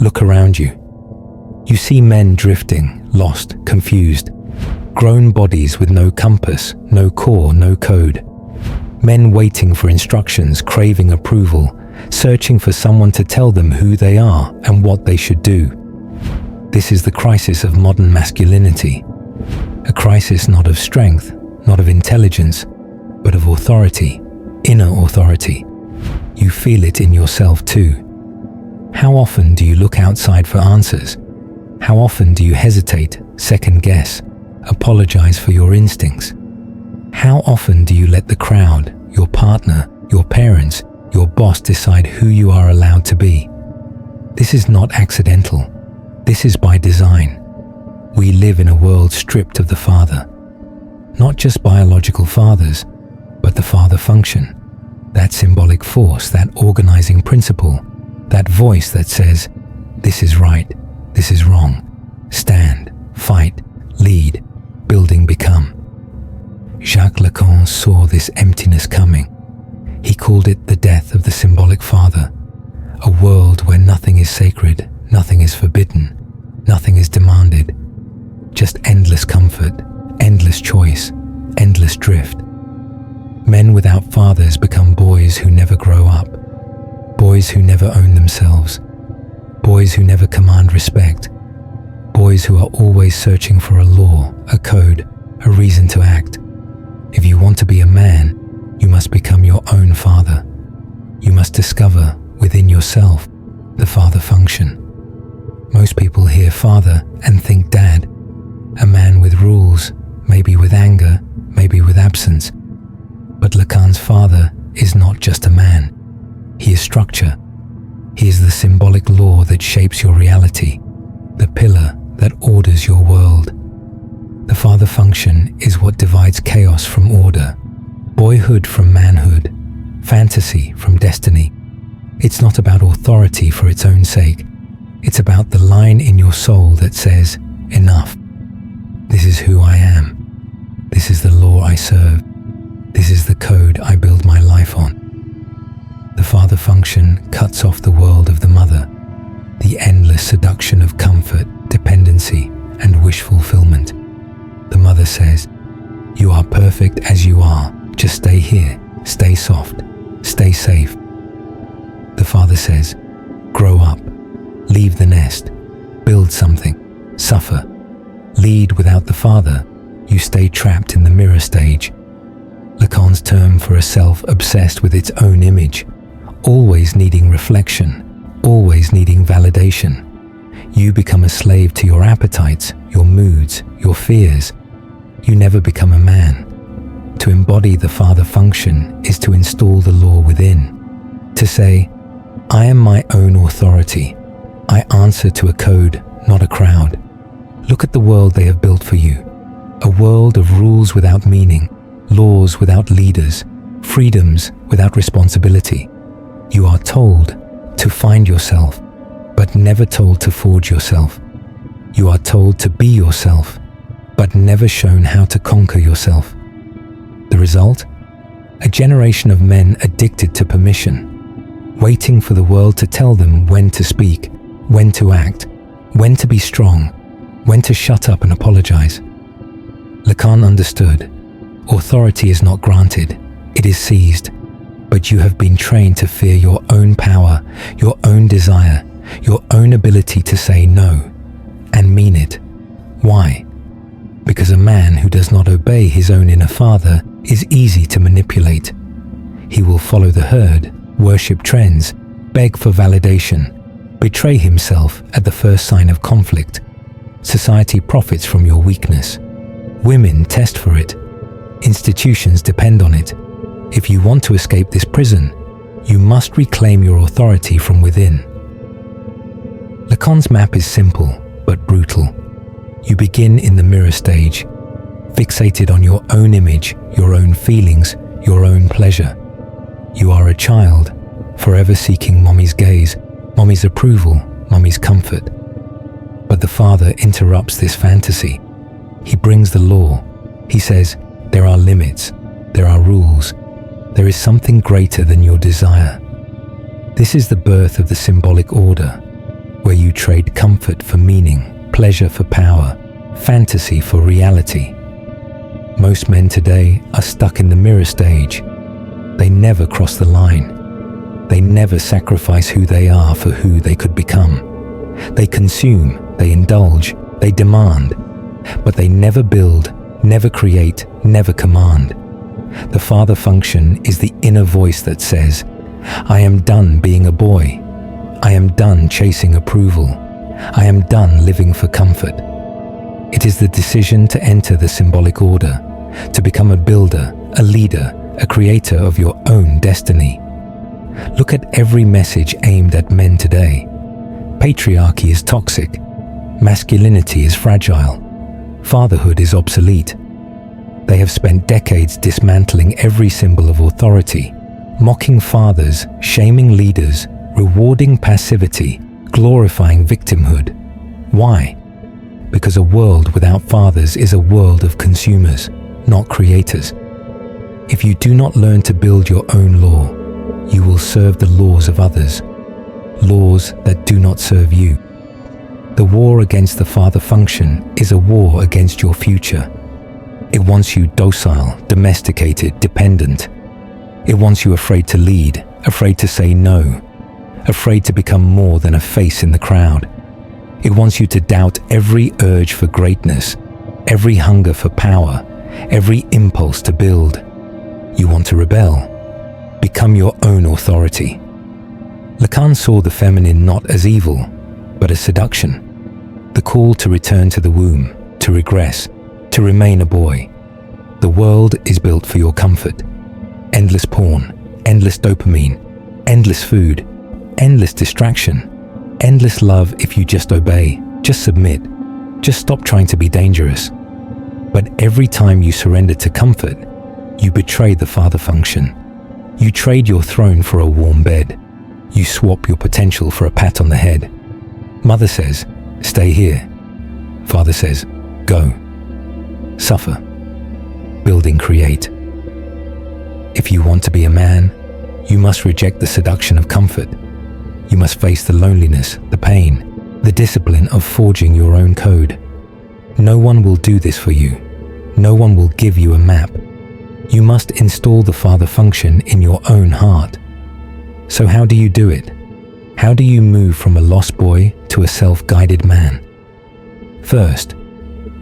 Look around you. You see men drifting, lost, confused. Grown bodies with no compass, no core, no code. Men waiting for instructions, craving approval, searching for someone to tell them who they are and what they should do. This is the crisis of modern masculinity. A crisis not of strength, not of intelligence, but of authority, inner authority. You feel it in yourself too. How often do you look outside for answers? How often do you hesitate, second guess, apologize for your instincts? How often do you let the crowd, your partner, your parents, your boss decide who you are allowed to be? This is not accidental. This is by design. We live in a world stripped of the father. Not just biological fathers, but the father function. That symbolic force, that organizing principle, that voice that says, this is right, this is wrong, stand, fight, lead, building, become. Jacques Lacan saw this emptiness coming. He called it the death of the symbolic father, a world where nothing is sacred, nothing is forbidden, nothing is demanded, just endless comfort, endless choice, endless drift. Men without fathers become boys who never grow up, boys who never own themselves, boys who never command respect, boys who are always searching for a law, a code, a reason to act. If you want to be a man, you must become your own father. You must discover within yourself the father function. Most people hear father and think dad, a man with rules, maybe with anger, maybe with absence. But Lacan's father is not just a man. He is structure. He is the symbolic law that shapes your reality, the pillar that orders your world. The father function is what divides chaos from order, boyhood from manhood, fantasy from destiny. It's not about authority for its own sake. It's about the line in your soul that says, enough. This is who I am. This is the law I serve. This is the code I build my life on. The father function cuts off the world of the mother, the endless seduction of comfort, dependency, and wish fulfillment. The mother says, you are perfect as you are. Just stay here, stay soft, stay safe. The father says, grow up, leave the nest, build something, suffer. Lead without the father, you stay trapped in the mirror stage. Lacan's term for a self obsessed with its own image, always needing reflection, always needing validation. You become a slave to your appetites, your moods, your fears. You never become a man. To embody the father function is to install the law within. To say, I am my own authority. I answer to a code, not a crowd. Look at the world they have built for you. A world of rules without meaning, laws without leaders, freedoms without responsibility. You are told to find yourself, but never told to forge yourself. You are told to be yourself, but never shown how to conquer yourself. The result? A generation of men addicted to permission, waiting for the world to tell them when to speak, when to act, when to be strong, when to shut up and apologize. Lacan understood, authority is not granted, it is seized, but you have been trained to fear your own power, your own desire, your own ability to say no, and mean it. Why? Because a man who does not obey his own inner father is easy to manipulate. He will follow the herd, worship trends, beg for validation, betray himself at the first sign of conflict. Society profits from your weakness. Women test for it. Institutions depend on it. If you want to escape this prison, you must reclaim your authority from within. Lacan's map is simple but brutal. You begin in the mirror stage, fixated on your own image, your own feelings, your own pleasure. You are a child, forever seeking mommy's gaze, mommy's approval, mommy's comfort. But the father interrupts this fantasy. He brings the law. He says, there are limits, there are rules. There is something greater than your desire. This is the birth of the symbolic order, where you trade comfort for meaning, pleasure for power, fantasy for reality. Most men today are stuck in the mirror stage. They never cross the line. They never sacrifice who they are for who they could become. They consume, they indulge, they demand, but they never build, never create, never command. The father function is the inner voice that says, I am done being a boy. I am done chasing approval. I am done living for comfort. It is the decision to enter the symbolic order, to become a builder, a leader, a creator of your own destiny. Look at every message aimed at men today. Patriarchy is toxic. Masculinity is fragile. Fatherhood is obsolete. They have spent decades dismantling every symbol of authority, mocking fathers, shaming leaders, rewarding passivity, glorifying victimhood. Why? Because a world without fathers is a world of consumers, not creators. If you do not learn to build your own law, you will serve the laws of others, laws that do not serve you. The war against the father function is a war against your future. It wants you docile, domesticated, dependent. It wants you afraid to lead, afraid to say no, afraid to become more than a face in the crowd. It wants you to doubt every urge for greatness, every hunger for power, every impulse to build. You want to rebel, become your own authority. Lacan saw the feminine not as evil, but as seduction. The call to return to the womb, to regress, to remain a boy. The world is built for your comfort. Endless porn, endless dopamine, endless food, endless distraction, endless love if you just obey, just submit, just stop trying to be dangerous. But every time you surrender to comfort, you betray the father function. You trade your throne for a warm bed. You swap your potential for a pat on the head. Mother says, stay here. Father says, go. Suffer. Building, create. If you want to be a man, you must reject the seduction of comfort. You must face the loneliness, the pain, the discipline of forging your own code. No one will do this for you. No one will give you a map. You must install the father function in your own heart. So how do you do it? How do you move from a lost boy to a self-guided man? First,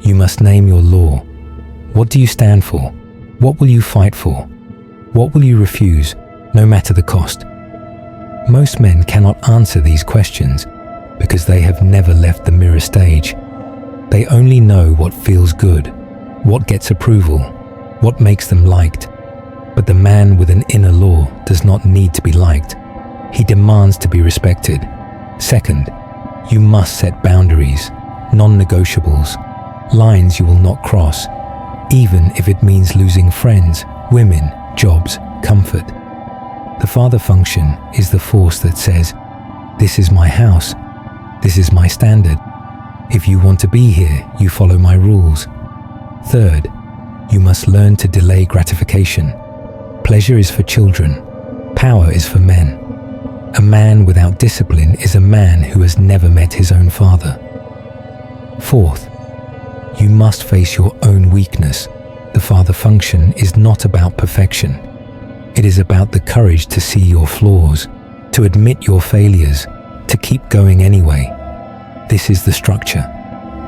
you must name your law. What do you stand for? What will you fight for? What will you refuse, no matter the cost? Most men cannot answer these questions because they have never left the mirror stage. They only know what feels good, what gets approval, what makes them liked. But the man with an inner law does not need to be liked. He demands to be respected. Second, you must set boundaries, non-negotiables, lines you will not cross, even if it means losing friends, women, jobs, comfort. The father function is the force that says, this is my house, this is my standard. If you want to be here, you follow my rules. Third, you must learn to delay gratification. Pleasure is for children, power is for men. A man without discipline is a man who has never met his own father. Fourth, you must face your own weakness. The father function is not about perfection. It is about the courage to see your flaws, to admit your failures, to keep going anyway. This is the structure.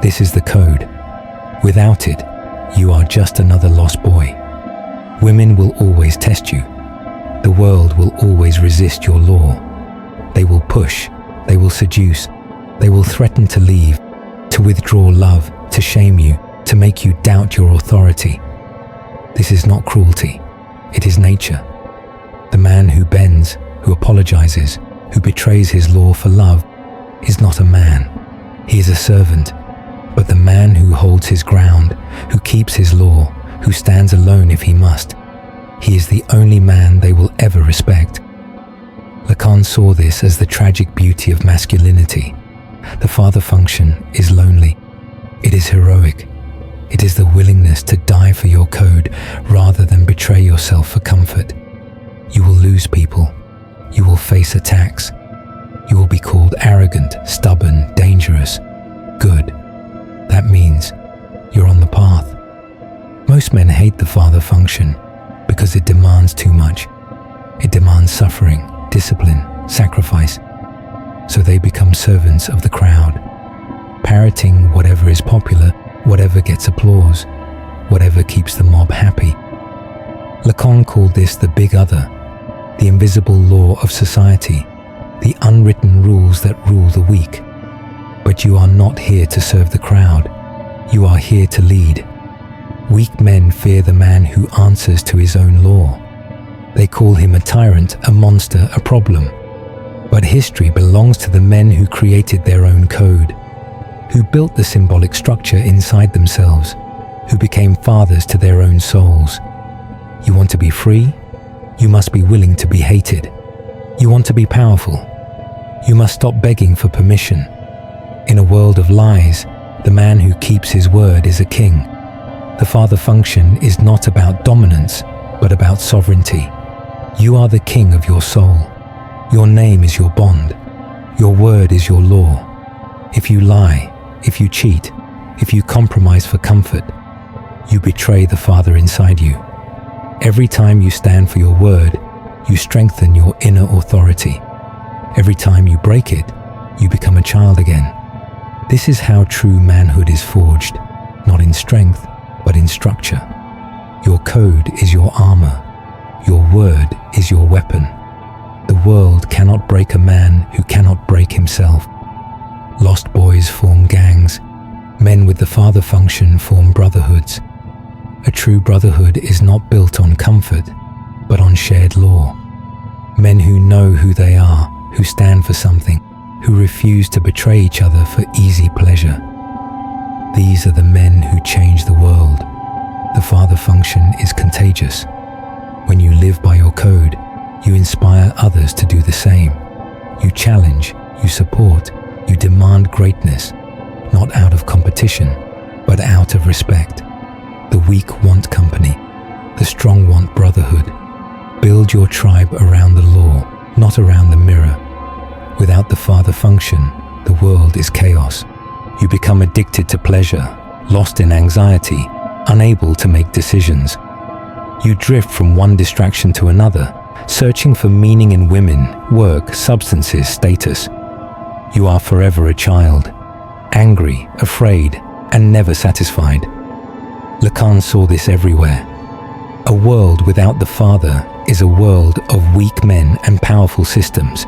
This is the code. Without it, you are just another lost boy. Women will always test you. The world will always resist your law. They will push, they will seduce, they will threaten to leave, to withdraw love, to shame you, to make you doubt your authority. This is not cruelty, it is nature. The man who bends, who apologizes, who betrays his law for love is not a man. He is a servant. But the man who holds his ground, who keeps his law, who stands alone if he must, he is the only man they will ever respect. Lacan saw this as the tragic beauty of masculinity. The father function is lonely. It is heroic. It is the willingness to die for your code rather than betray yourself for comfort. You will lose people. You will face attacks. You will be called arrogant, stubborn, dangerous. Good. That means you're on the path. Most men hate the father function because it demands too much. It demands suffering, discipline, sacrifice. So they become servants of the crowd, parroting whatever is popular, whatever gets applause, whatever keeps the mob happy. Lacan called this the big other, the invisible law of society, the unwritten rules that rule the weak. But you are not here to serve the crowd. You are here to lead. Weak men fear the man who answers to his own law. They call him a tyrant, a monster, a problem. But history belongs to the men who created their own code, who built the symbolic structure inside themselves, who became fathers to their own souls. You want to be free? You must be willing to be hated. You want to be powerful? You must stop begging for permission. In a world of lies, the man who keeps his word is a king. The father function is not about dominance, but about sovereignty. You are the king of your soul. Your name is your bond. Your word is your law. If you lie, if you cheat, if you compromise for comfort, you betray the father inside you. Every time you stand for your word, you strengthen your inner authority. Every time you break it, you become a child again. This is how true manhood is forged, not in strength, but in structure. Your code is your armor. Your word is your weapon. The world cannot break a man who cannot break himself. Lost boys form gangs. Men with the father function form brotherhoods. A true brotherhood is not built on comfort, but on shared law. Men who know who they are, who stand for something, who refuse to betray each other for easy pleasure. These are the men who change the world. The father function is contagious. When you live by your code, you inspire others to do the same. You challenge, you support, you demand greatness, not out of competition, but out of respect. The weak want company. The strong want brotherhood. Build your tribe around the law, not around the mirror. Without the father function, the world is chaos. You become addicted to pleasure, lost in anxiety, unable to make decisions. You drift from one distraction to another, searching for meaning in women, work, substances, status. You are forever a child, angry, afraid, and never satisfied. Lacan saw this everywhere. A world without the father is a world of weak men and powerful systems.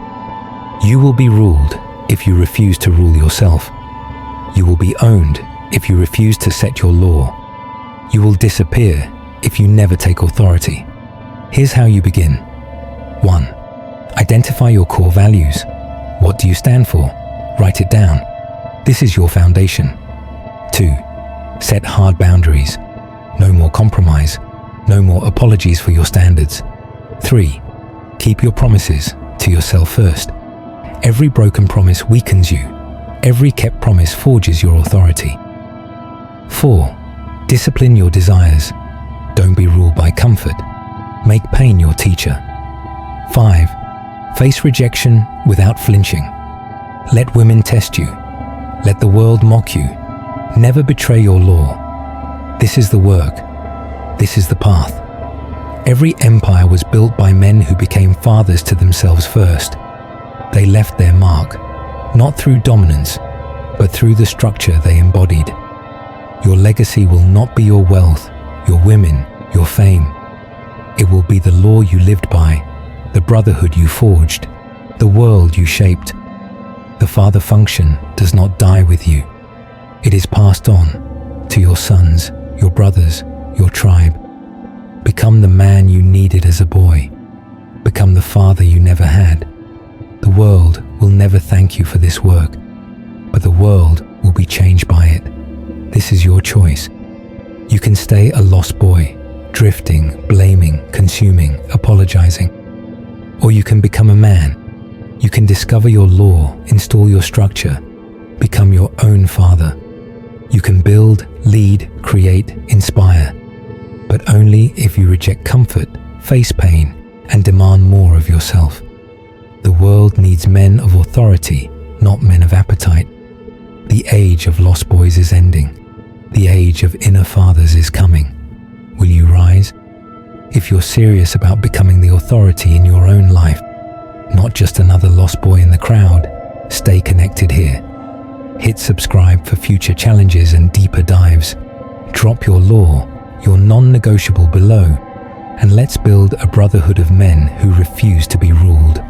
You will be ruled if you refuse to rule yourself. You will be owned if you refuse to set your law. You will disappear if you never take authority. Here's how you begin. 1. Identify your core values. What do you stand for? Write it down. This is your foundation. 2. Set hard boundaries. No more compromise. No more apologies for your standards. 3. Keep your promises to yourself first. Every broken promise weakens you. Every kept promise forges your authority. 4. Discipline your desires. Don't be ruled by comfort. Make pain your teacher. 5. Face rejection without flinching. Let women test you. Let the world mock you. Never betray your law. This is the work. This is the path. Every empire was built by men who became fathers to themselves first. They left their mark, not through dominance, but through the structure they embodied. Your legacy will not be your wealth, your women, your fame. It will be the law you lived by, the brotherhood you forged, the world you shaped. The father function does not die with you. It is passed on to your sons, your brothers, your tribe. Become the man you needed as a boy. Become the father you never had. The world will never thank you for this work, but the world will be changed by it. This is your choice. You can stay a lost boy, drifting, blaming, consuming, apologizing. Or you can become a man. You can discover your law, install your structure, become your own father. You can build, lead, create, inspire, but only if you reject comfort, face pain, and demand more of yourself. The world needs men of authority, not men of appetite. The age of lost boys is ending. The age of inner fathers is coming. Will you rise? If you're serious about becoming the authority in your own life, not just another lost boy in the crowd, stay connected here. Hit subscribe for future challenges and deeper dives. Drop your law, your non-negotiable below, and let's build a brotherhood of men who refuse to be ruled.